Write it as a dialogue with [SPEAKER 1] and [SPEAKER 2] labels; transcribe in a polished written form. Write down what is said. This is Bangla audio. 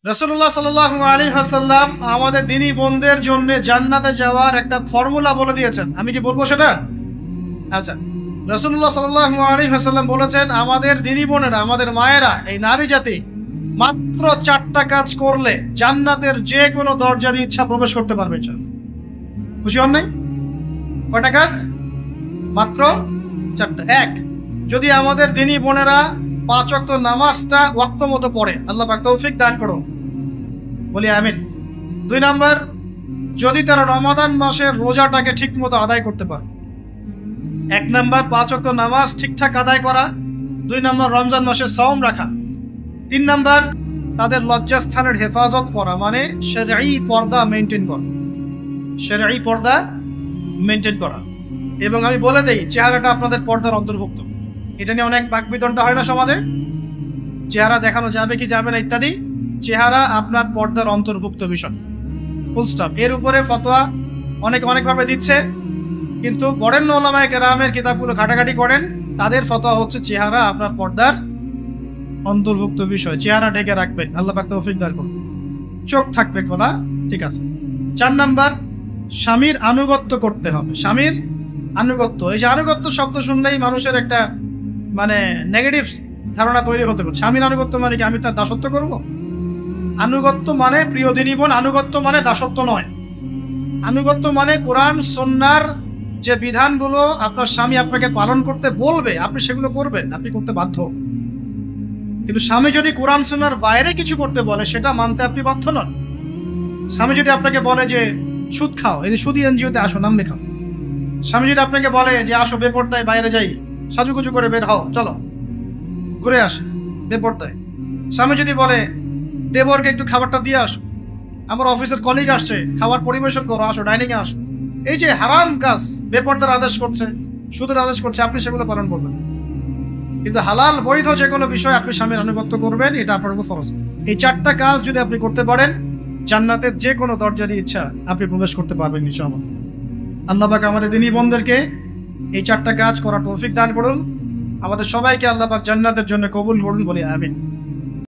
[SPEAKER 1] রাসূলুল্লাহ সাল্লাল্লাহু আলাইহি ওয়াসাল্লাম আমাদের দ্বীনি বোনদের জন্য জান্নাতে যাওয়ার একটা ফর্মুলা বলে দিয়েছেন। আমি কি বলবো সেটা? আচ্ছা, রাসূলুল্লাহ সাল্লাল্লাহু আলাইহি ওয়াসাল্লাম বলেছেন আমাদের দ্বীনি বোনেরা, আমাদের মায়েরা, এই নারী জাতি মাত্র 4টা কাজ করলে জান্নাতের যে কোনো দরজা দিয়ে ইচ্ছা প্রবেশ করতে পারবে। খুশি হন নাই? কয়টা কাজ? মাত্র 4টা। এক, যদি আমাদের দ্বীনি বোনেরা 5 ওয়াক্ত নামাজটা ওয়াক্ত মতো পড়ে, আল্লাহ পাক তৌফিক দান করুন, বলি আমিন। 2 নাম্বার, যদি তারা রমাদান মাসের রোজাটাকে ঠিক মতো আদায় করতে পারে। 1 নাম্বার 5 ওয়াক্ত নামাজ ঠিকঠাক আদায় করা। 2 নাম্বার রমজান মাসে সাওম রাখা। 3 নাম্বার তাদের লজ্জাস্থানের হেফাজত করা, মানে শরঈ পর্দা মেনটেন করা, শরঈ পর্দা মেনটেন করা। এবং আমি বলে দেই, চেহারাটা আপনাদের পর্দার অন্তর্ভুক্ত। এটা নিয়ে অনেক বাকবিতণ্ডা হয় না সমাজে, চেহারা দেখানো যাবে কি যাবে না ইত্যাদি। চেহারা আপনার পর্দার অন্তর্ভুক্ত বিষয়, ফুল স্টপ। এর উপরে ফতোয়া অনেকভাবে দিচ্ছে, কিন্তু বরেণ্য উলামায়ে কেরামের কিতাবগুলো ঘাটাঘাটি করেন, তাদের ফতোয়া হচ্ছে চেহারা আপনার পর্দার অন্তর্ভুক্ত বিষয়, চেহারা ঢেকে রাখবেন, আল্লাহ পাক তৌফিক দান করুন। চোখ থাকবে খোলা, ঠিক আছে। 4 নাম্বার, স্বামীর আনুগত্য করতে হবে। স্বামীর আনুগত্য, এই যে আনুগত্য শব্দ শুনলেই মানুষের একটা মানে নেগেটিভ ধারণা তৈরি হতে পারে। স্বামীর আনুগত্য মানে কি আমি তার দাসত্ব করব? আনুগত্য মানে, প্রিয় দ্বীনি বোন, আনুগত্য মানে দাসত্ব নয়। আনুগত্য মানে কোরআন সুন্নাহর যে বিধানগুলো আপনার স্বামী আপনাকে পালন করতে বলবে, আপনি সেগুলো করবেন, আপনি করতে বাধ্য। কিন্তু স্বামী যদি কোরআন সুন্নাহর বাইরে কিছু করতে বলে, সেটা মানতে আপনি বাধ্য নন। স্বামী যদি আপনাকে বলে যে সুদ খাও, এই সুদী এনজিওতে আসো, নাম লেখাও। স্বামী যদি আপনাকে বলে যে আসো বেপরদায় বাইরে যাই, সাজুগুজু করে বের হও, চলো ঘুরে আসে বেপরদায়। স্বামী যদি বলে দেবরকে একটু খাবারটা দিয়ে আসো, আমার অফিসের কলিগ আসছে, খাবার পরিবেশন করো, আসো ডাইনিংয়ে আসো। এই যে হারাম কাজ, বেপরদার আদেশ করছে, সুদের আদেশ করছে, আপনি সেগুলো পালন করবেন। কিন্তু হালাল বৈধ যে কোনো বিষয় আপনি স্বামীর আনুগত্য করবেন, এটা আপনার উপর ফরজ। এই 4টা কাজ যদি আপনি করতে পারেন, জান্নাতের যে কোনো দরজা দিয়ে ইচ্ছা আপনি প্রবেশ করতে পারবেন ইনশাআল্লাহ। আল্লাহ পাক আমাদের দ্বীনি বোনদেরকে এই 4টা কাজ করার তৌফিক দান করুন। আমাদের সবাইকে আল্লাহ পাক জান্নাতের জন্য কবুল করুন, বলি আমিন।